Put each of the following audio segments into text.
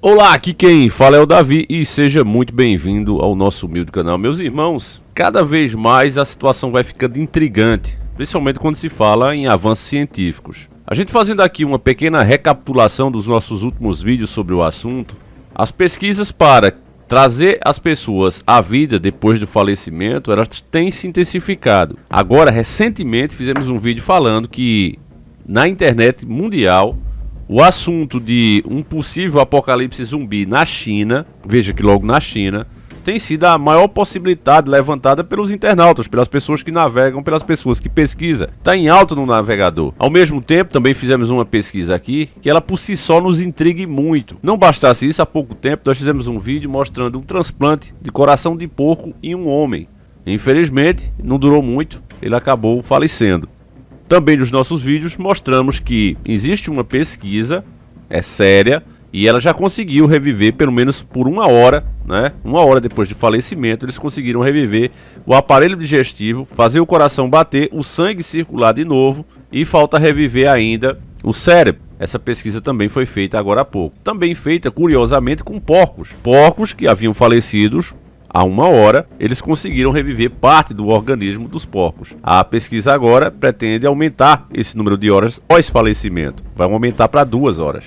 Olá, aqui quem fala é o Davi e seja muito bem-vindo ao nosso humilde canal. Meus irmãos, cada vez mais a situação vai ficando intrigante, principalmente quando se fala em avanços científicos. A gente fazendo aqui uma pequena recapitulação dos nossos últimos vídeos sobre o assunto, as pesquisas para trazer as pessoas à vida depois do falecimento, elas têm se intensificado. Agora, recentemente, fizemos um vídeo falando que na internet mundial, o assunto de um possível apocalipse zumbi na China, veja que logo na China, tem sido a maior possibilidade levantada pelos internautas, pelas pessoas que navegam, pelas pessoas que pesquisam. Está em alta no navegador. Ao mesmo tempo, também fizemos uma pesquisa aqui, que ela por si só nos intriga muito. Não bastasse isso, há pouco tempo nós fizemos um vídeo mostrando um transplante de coração de porco em um homem. Infelizmente, não durou muito, ele acabou falecendo. Também nos nossos vídeos mostramos que existe uma pesquisa, é séria, e ela já conseguiu reviver pelo menos por uma hora, né? Uma hora depois de falecimento, eles conseguiram reviver o aparelho digestivo, fazer o coração bater, o sangue circular de novo e falta reviver ainda o cérebro. Essa pesquisa também foi feita agora há pouco. Também feita, curiosamente, com porcos. Porcos que haviam falecido há uma hora, eles conseguiram reviver parte do organismo dos porcos. A pesquisa agora pretende aumentar esse número de horas pós-falecimento. Vai aumentar para 2 horas.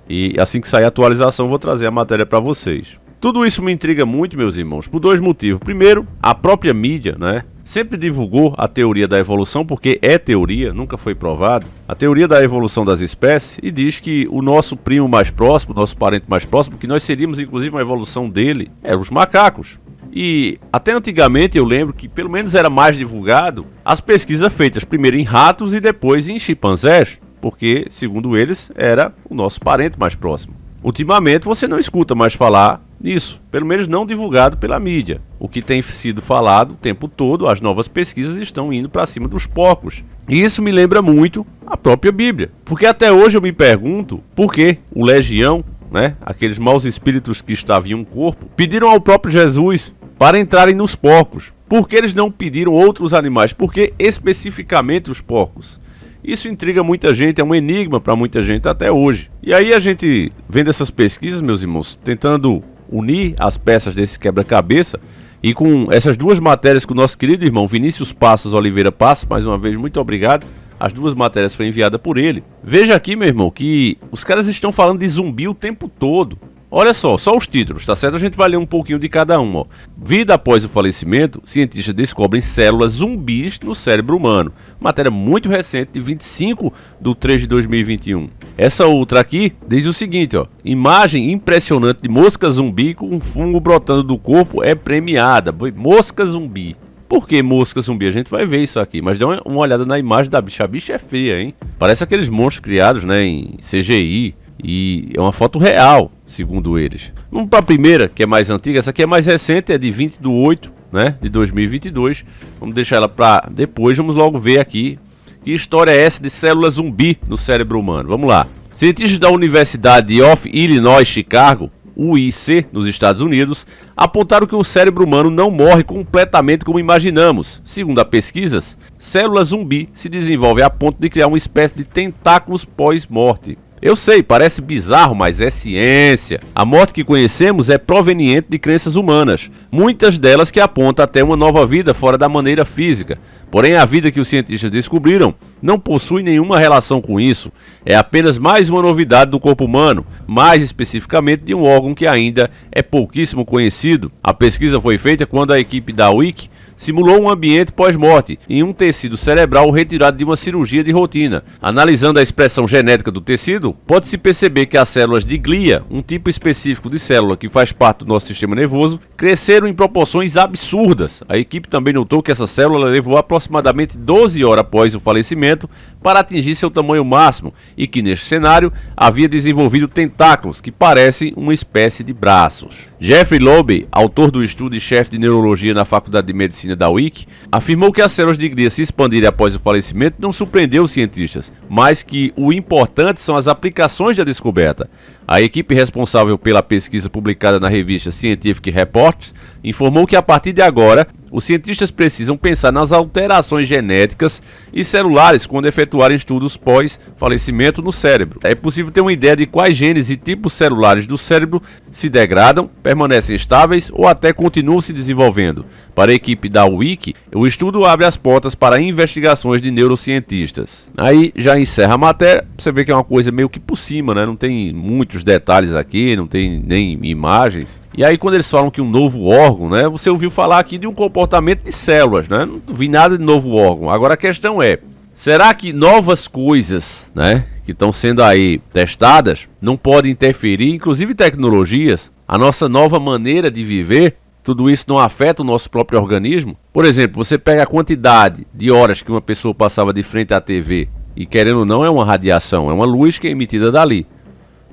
E assim que sair a atualização, vou trazer a matéria para vocês. Tudo isso me intriga muito, meus irmãos, por 2 motivos. Primeiro, a própria mídia, né? Sempre divulgou a teoria da evolução, porque é teoria, nunca foi provado. A teoria da evolução das espécies e diz que o nosso primo mais próximo, nosso parente mais próximo, que nós seríamos inclusive uma evolução dele, eram os macacos. E até antigamente eu lembro que pelo menos era mais divulgado as pesquisas feitas primeiro em ratos e depois em chimpanzés, porque segundo eles era o nosso parente mais próximo. Ultimamente você não escuta mais falar nisso, pelo menos não divulgado pela mídia. O que tem sido falado o tempo todo, as novas pesquisas estão indo para cima dos porcos. E isso me lembra muito a própria Bíblia, porque até hoje eu me pergunto por que o legião, né, aqueles maus espíritos que estavam em um corpo, pediram ao próprio Jesus para entrarem nos porcos. Por que eles não pediram outros animais? Por que especificamente os porcos? Isso intriga muita gente, é um enigma para muita gente até hoje. E aí a gente, vendo essas pesquisas, meus irmãos, tentando unir as peças desse quebra-cabeça, e com essas 2 matérias que o nosso querido irmão Vinícius Passos Oliveira Passos, mais uma vez, muito obrigado. As 2 matérias foram enviadas por ele. Veja aqui, meu irmão, que os caras estão falando de zumbi o tempo todo. Olha só os títulos, tá certo? A gente vai ler um pouquinho de cada um, ó. Vida após o falecimento, cientistas descobrem células zumbis no cérebro humano. Matéria muito recente, de 25/3/2021. Essa outra aqui diz o seguinte, ó. Imagem impressionante de mosca zumbi com um fungo brotando do corpo é premiada. Mosca zumbi. Por que mosca zumbi? A gente vai ver isso aqui, mas dá uma olhada na imagem da bicha. A bicha é feia, hein? Parece aqueles monstros criados, né, em CGI. E é uma foto real, segundo eles. Vamos para a primeira, que é mais antiga. Essa aqui é mais recente, é de 20/8, né, de 2022. Vamos deixar ela para depois. Vamos logo ver aqui que história é essa de célula zumbi no cérebro humano. Vamos lá. Cientistas da Universidade of Illinois, Chicago, UIC, nos Estados Unidos, apontaram que o cérebro humano não morre completamente como imaginamos. Segundo as pesquisas, células zumbi se desenvolvem a ponto de criar uma espécie de tentáculos pós-morte. Eu sei, parece bizarro, mas é ciência. A morte que conhecemos é proveniente de crenças humanas, muitas delas que apontam até uma nova vida fora da maneira física. Porém, a vida que os cientistas descobriram não possui nenhuma relação com isso. É apenas mais uma novidade do corpo humano, mais especificamente de um órgão que ainda é pouquíssimo conhecido. A pesquisa foi feita quando a equipe da UIC simulou um ambiente pós-morte em um tecido cerebral retirado de uma cirurgia de rotina. Analisando a expressão genética do tecido, pode-se perceber que as células de glia, um tipo específico de célula que faz parte do nosso sistema nervoso, cresceram em proporções absurdas. A equipe também notou que essa célula levou aproximadamente 12 horas após o falecimento para atingir seu tamanho máximo e que, neste cenário, havia desenvolvido tentáculos que parecem uma espécie de braços. Jeffrey Loeb, autor do estudo e chefe de neurologia na Faculdade de Medicina da UIC, afirmou que as células de glia se expandirem após o falecimento não surpreendeu os cientistas, mas que o importante são as aplicações da descoberta. A equipe responsável pela pesquisa publicada na revista Scientific Reports informou que a partir de agora, os cientistas precisam pensar nas alterações genéticas e celulares quando efetuarem estudos pós-falecimento no cérebro. É possível ter uma ideia de quais genes e tipos celulares do cérebro se degradam, permanecem estáveis ou até continuam se desenvolvendo. Para a equipe da Wiki, o estudo abre as portas para investigações de neurocientistas. Aí já encerra a matéria, você vê que é uma coisa meio que por cima, né? Não tem muitos detalhes aqui, não tem nem imagens. E aí quando eles falam que um novo órgão, né? Você ouviu falar aqui de um comportamento de células, né? Não vi nada de novo órgão. Agora a questão é, será que novas coisas, né, que estão sendo aí testadas, não podem interferir, inclusive tecnologias, a nossa nova maneira de viver? Tudo isso não afeta o nosso próprio organismo? Por exemplo, você pega a quantidade de horas que uma pessoa passava de frente à TV e, querendo ou não, é uma radiação, é uma luz que é emitida dali,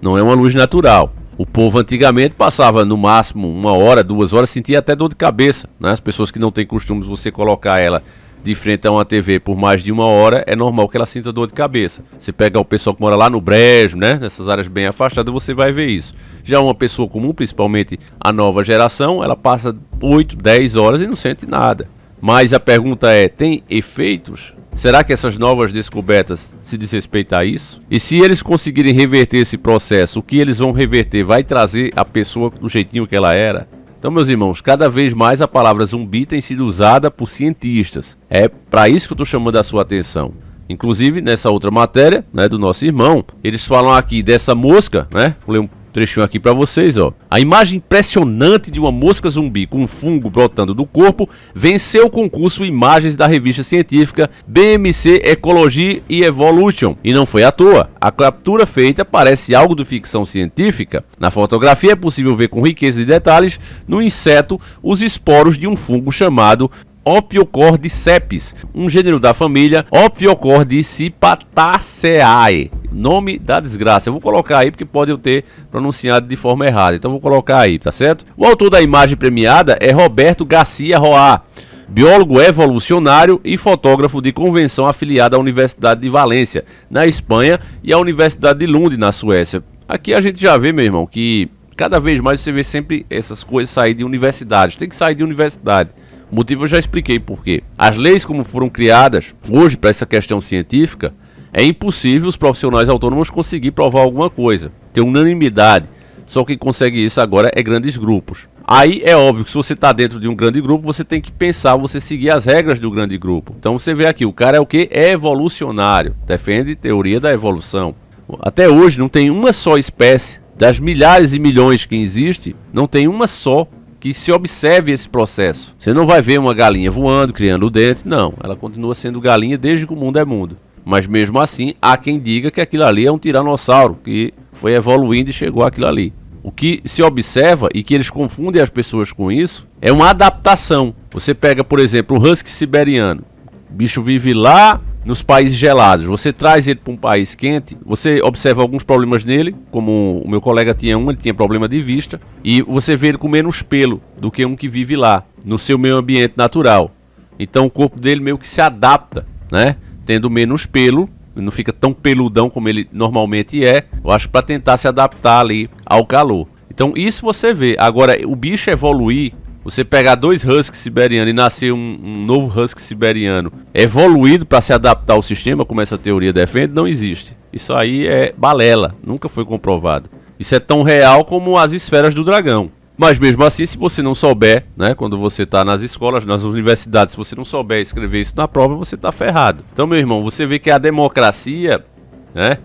não é uma luz natural. O povo antigamente passava no máximo 1 hora, 2 horas, sentia até dor de cabeça, né? As pessoas que não têm costume de você colocar ela de frente a uma TV por mais de 1 hora, é normal que ela sinta dor de cabeça. Você pega o pessoal que mora lá no Brejo, né? Nessas áreas bem afastadas, você vai ver isso. Já uma pessoa comum, principalmente a nova geração, ela passa 8, 10 horas e não sente nada. Mas a pergunta é, tem efeitos? Será que essas novas descobertas se desrespeitam a isso? E se eles conseguirem reverter esse processo, o que eles vão reverter vai trazer a pessoa do jeitinho que ela era? Então, meus irmãos, cada vez mais a palavra zumbi tem sido usada por cientistas. É para isso que eu estou chamando a sua atenção. Inclusive, nessa outra matéria, né, do nosso irmão, eles falam aqui dessa mosca, né? Vou ler um trechinho aqui para vocês, ó. A imagem impressionante de uma mosca zumbi com um fungo brotando do corpo venceu o concurso Imagens da revista científica BMC Ecology e Evolution. E não foi à toa. A captura feita parece algo de ficção científica. Na fotografia é possível ver com riqueza de detalhes no inseto os esporos de um fungo chamado Ophiocordyceps, um gênero da família Ophiocordycipitaceae. Nome da desgraça. Eu vou colocar aí porque pode eu ter pronunciado de forma errada. Então vou colocar aí, tá certo? O autor da imagem premiada é Roberto Garcia Roá, biólogo evolucionário e fotógrafo de convenção afiliado à Universidade de Valência, na Espanha, e à Universidade de Lund, na Suécia. Aqui a gente já vê, meu irmão, que cada vez mais você vê sempre essas coisas sair de universidades. Tem que sair de universidade. O motivo eu já expliquei por quê. As leis como foram criadas hoje para essa questão científica, é impossível os profissionais autônomos conseguir provar alguma coisa. Tem unanimidade. Só quem consegue isso agora é grandes grupos. Aí é óbvio que se você está dentro de um grande grupo, você tem que pensar, você seguir as regras do grande grupo. Então você vê aqui, o cara é o quê? É evolucionário. Defende teoria da evolução. Até hoje não tem uma só espécie, das milhares e milhões que existe, não tem uma só que se observe esse processo. Você não vai ver uma galinha voando, criando o dente, não. Ela continua sendo galinha desde que o mundo é mundo. Mas mesmo assim, há quem diga que aquilo ali é um tiranossauro, que foi evoluindo e chegou àquilo ali. O que se observa, e que eles confundem as pessoas com isso, é uma adaptação. Você pega, por exemplo, o husky siberiano. O bicho vive lá nos países gelados. Você traz ele para um país quente, você observa alguns problemas nele, como o meu colega tinha ele tinha problema de vista, e você vê ele com menos pelo do que um que vive lá, no seu meio ambiente natural. Então o corpo dele meio que se adapta, né? Tendo menos pelo, não fica tão peludão como ele normalmente é, eu acho, para tentar se adaptar ali ao calor. Então isso você vê. Agora, o bicho evoluir, você pegar 2 huskies siberianos e nascer um novo husky siberiano evoluído para se adaptar ao sistema, como essa teoria defende, não existe. Isso aí é balela, nunca foi comprovado. Isso é tão real como as esferas do dragão. Mas mesmo assim, se você não souber, né, quando você está nas escolas, nas universidades, se você não souber escrever isso na prova, você está ferrado. Então, meu irmão, você vê que a democracia, né,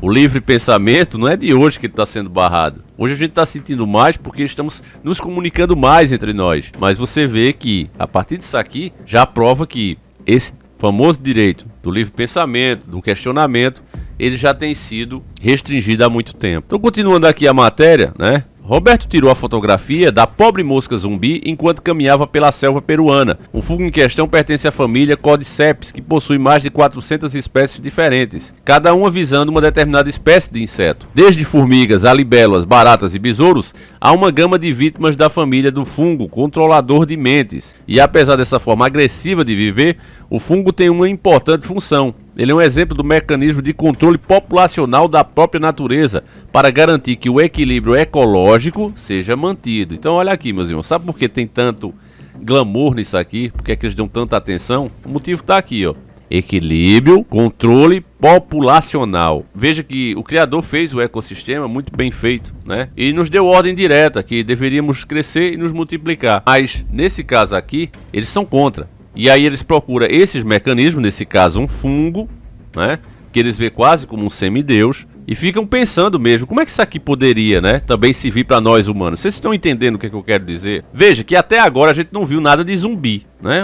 o livre pensamento, não é de hoje que ele está sendo barrado. Hoje a gente está sentindo mais porque estamos nos comunicando mais entre nós. Mas você vê que, a partir disso aqui, já prova que esse famoso direito do livre pensamento, do questionamento, ele já tem sido restringido há muito tempo. Então, continuando aqui a matéria, né? Roberto tirou a fotografia da pobre mosca zumbi enquanto caminhava pela selva peruana. O fungo em questão pertence à família Cordyceps, que possui mais de 400 espécies diferentes, cada uma visando uma determinada espécie de inseto. Desde formigas a libélulas, baratas e besouros, há uma gama de vítimas da família do fungo controlador de mentes. E apesar dessa forma agressiva de viver, o fungo tem uma importante função. Ele é um exemplo do mecanismo de controle populacional da própria natureza para garantir que o equilíbrio ecológico seja mantido. Então olha aqui, meus irmãos, sabe por que tem glamour nisso aqui, porque é que eles dão tanta atenção? O motivo tá aqui, ó. Equilíbrio, controle populacional. Veja que o criador fez o ecossistema muito bem feito, né? E nos deu ordem direta que deveríamos crescer e nos multiplicar. Mas nesse caso aqui, eles são contra. E aí eles procuram esses mecanismos, nesse caso um fungo, né? Que eles veem quase como um semideus. E ficam pensando mesmo, como é que isso aqui poderia, né, também servir para nós humanos? Vocês estão entendendo o que eu quero dizer? Veja que até agora a gente não viu nada de zumbi, né?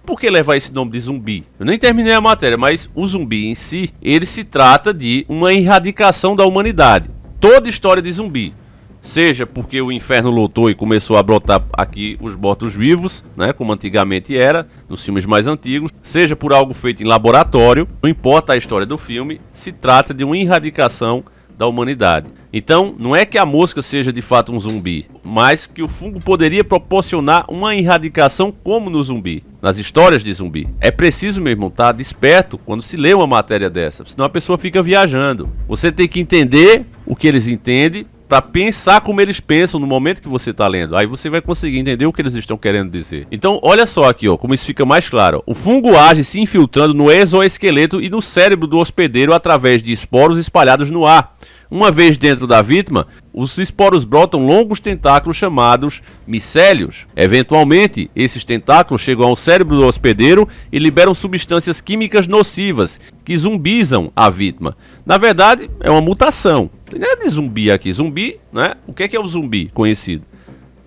Por que levar esse nome de zumbi? Eu nem terminei a matéria, mas o zumbi em si, ele se trata de uma erradicação da humanidade. Toda história de zumbi, seja porque o inferno lotou e começou a brotar aqui os mortos-vivos, né, como antigamente era, nos filmes mais antigos, seja por algo feito em laboratório, não importa a história do filme, se trata de uma erradicação da humanidade. Então, não é que a mosca seja de fato um zumbi, mas que o fungo poderia proporcionar uma erradicação como no zumbi, nas histórias de zumbi. É preciso mesmo estar desperto quando se lê uma matéria dessa, senão a pessoa fica viajando. Você tem que entender o que eles entendem, para pensar como eles pensam no momento que você está lendo. Aí você vai conseguir entender o que eles estão querendo dizer. Então, olha só aqui, ó, como isso fica mais claro. O fungo age se infiltrando no exoesqueleto e no cérebro do hospedeiro através de esporos espalhados no ar. Uma vez dentro da vítima, os esporos brotam longos tentáculos chamados micélios. Eventualmente, esses tentáculos chegam ao cérebro do hospedeiro e liberam substâncias químicas nocivas que zumbizam a vítima. Na verdade, é uma mutação. Não é de zumbi aqui. Zumbi, né? O que é o zumbi conhecido?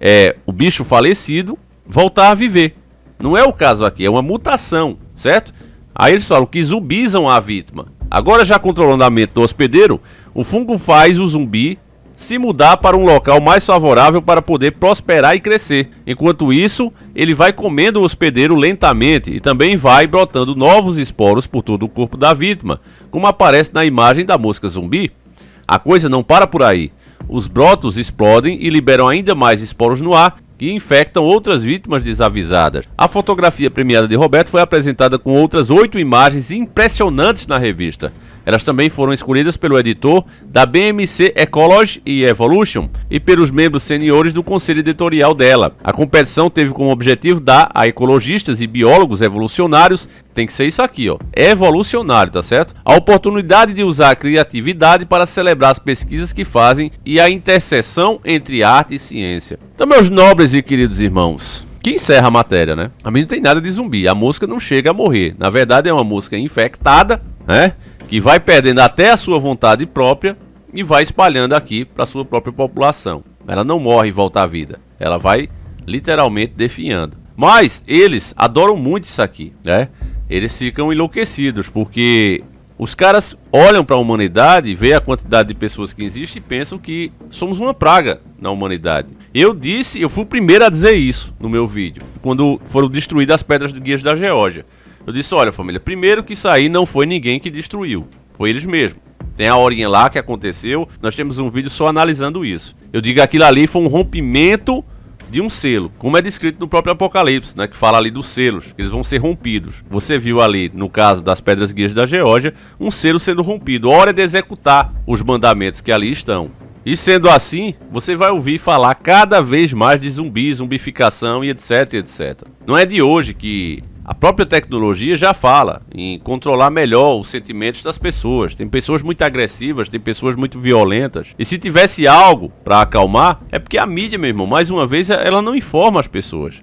É o bicho falecido voltar a viver. Não é o caso aqui, é uma mutação, certo? Aí eles falam que zumbizam a vítima. Agora, já controlando a mente do hospedeiro, o fungo faz o zumbi se mudar para um local mais favorável para poder prosperar e crescer. Enquanto isso, ele vai comendo o hospedeiro lentamente e também vai brotando novos esporos por todo o corpo da vítima, como aparece na imagem da mosca zumbi. A coisa não para por aí. Os brotos explodem e liberam ainda mais esporos no ar, que infectam outras vítimas desavisadas. A fotografia premiada de Roberto foi apresentada com outras 8 imagens impressionantes na revista. Elas também foram escolhidas pelo editor da BMC Ecology e Evolution e pelos membros seniores do conselho editorial dela. A competição teve como objetivo dar a ecologistas e biólogos evolucionários, tem que ser isso aqui, ó, evolucionário, tá certo? A oportunidade de usar a criatividade para celebrar as pesquisas que fazem e a interseção entre arte e ciência. Então, meus nobres e queridos irmãos, que encerra a matéria, né? A mim não tem nada de zumbi, a mosca não chega a morrer. Na verdade, é uma mosca infectada, né? Que vai perdendo até a sua vontade própria e vai espalhando aqui para a sua própria população. Ela não morre e volta à vida. Ela vai literalmente definhando. Mas eles adoram muito isso aqui, né? Eles ficam enlouquecidos porque os caras olham para a humanidade, veem a quantidade de pessoas que existe e pensam que somos uma praga na humanidade. Eu fui o primeiro a dizer isso no meu vídeo, quando foram destruídas as pedras de guias da Geórgia. Eu disse, olha família, primeiro que isso aí não foi ninguém que destruiu, foi eles mesmos. Tem a horinha lá que aconteceu, nós temos um vídeo só analisando isso. Eu digo que aquilo ali foi um rompimento de um selo, como é descrito no próprio Apocalipse, né, que fala ali dos selos, que eles vão ser rompidos. Você viu ali, no caso das pedras guias da Geórgia, um selo sendo rompido. Hora de executar os mandamentos que ali estão. E sendo assim, você vai ouvir falar cada vez mais de zumbi, zumbificação e etc, etc. Não é de hoje que a própria tecnologia já fala em controlar melhor os sentimentos das pessoas. Tem pessoas muito agressivas, tem pessoas muito violentas. E se tivesse algo para acalmar, é porque a mídia, meu irmão, mais uma vez, ela não informa as pessoas.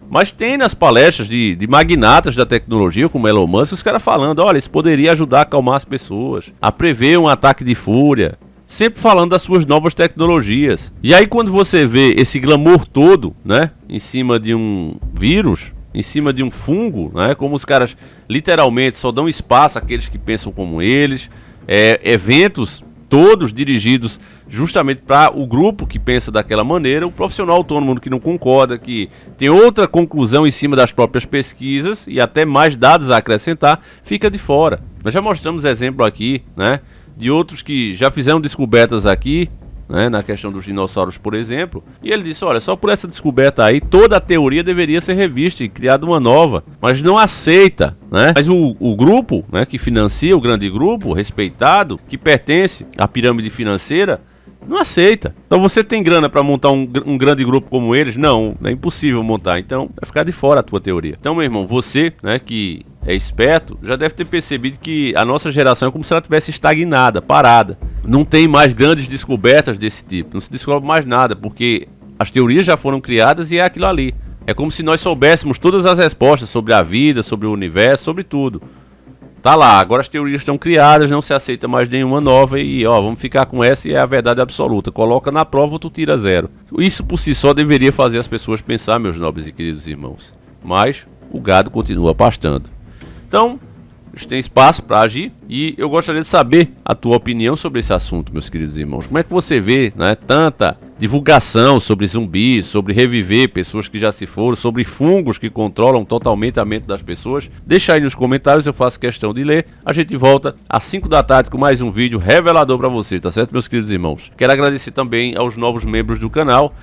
Mas tem nas palestras de magnatas da tecnologia, como Elon Musk, os caras falando, olha, isso poderia ajudar a acalmar as pessoas, a prever um ataque de fúria. Sempre falando das suas novas tecnologias. E aí quando você vê esse glamour todo, né, em cima de um vírus, em cima de um fungo, né, como os caras literalmente só dão espaço àqueles que pensam como eles, eventos todos dirigidos justamente para o grupo que pensa daquela maneira, o profissional autônomo que não concorda, que tem outra conclusão em cima das próprias pesquisas e até mais dados a acrescentar, fica de fora. Nós já mostramos exemplo aqui, né, de outros que já fizeram descobertas aqui, né, na questão dos dinossauros, por exemplo, e ele disse, olha, só por essa descoberta aí, toda a teoria deveria ser revista e criada uma nova, mas não aceita, né? Mas o grupo, né, que financia, o grande grupo, respeitado, que pertence à pirâmide financeira, Não aceita. Então você tem grana para montar um grande grupo como eles? Não, é impossível montar. Então vai ficar de fora a tua teoria. Então, meu irmão, você, né, que é esperto, já deve ter percebido que a nossa geração é como se ela tivesse estagnada, parada. Não tem mais grandes descobertas desse tipo. Não se descobre mais nada, porque as teorias já foram criadas e é aquilo ali. É como se nós soubéssemos todas as respostas sobre a vida, sobre o universo, sobre tudo. Tá lá, agora as teorias estão criadas, não se aceita mais nenhuma nova e vamos ficar com essa e é a verdade absoluta. Coloca na prova ou tu tira 0. Isso por si só deveria fazer as pessoas pensar, meus nobres e queridos irmãos. Mas o gado continua pastando. Então, a gente tem espaço para agir e eu gostaria de saber a tua opinião sobre esse assunto, meus queridos irmãos. Como é que você vê, né, tanta divulgação sobre zumbis, sobre reviver pessoas que já se foram, sobre fungos que controlam totalmente a mente das pessoas? Deixa aí nos comentários, eu faço questão de ler. A gente volta às 5 da tarde com mais um vídeo revelador para vocês, tá certo, meus queridos irmãos? Quero agradecer também aos novos membros do canal.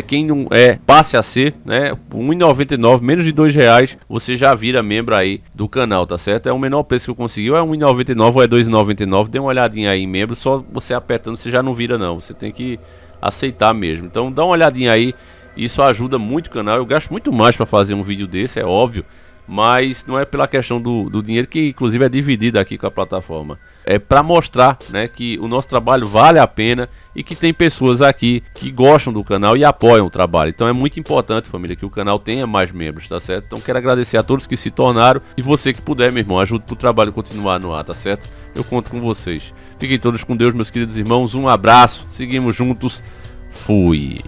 Quem não é, passe a ser, né? Por R$1,99, menos de R$2, você já vira membro aí do canal, tá certo? É o menor preço que eu consegui, ou é R$1,99 ou é R$2,99. Dê uma olhadinha aí em membro, só você apertando você já não vira não, você tem que aceitar mesmo. Então dá uma olhadinha aí, isso ajuda muito o canal. Eu gasto muito mais para fazer um vídeo desse, é óbvio, mas não é pela questão do dinheiro, que inclusive é dividido aqui com a plataforma. É para mostrar, né, que o nosso trabalho vale a pena e que tem pessoas aqui que gostam do canal e apoiam o trabalho. Então é muito importante, família, que o canal tenha mais membros, tá certo? Então quero agradecer a todos que se tornaram e você que puder, meu irmão, ajude para o trabalho continuar no ar, tá certo? Eu conto com vocês. Fiquem todos com Deus, meus queridos irmãos. Um abraço, seguimos juntos. Fui.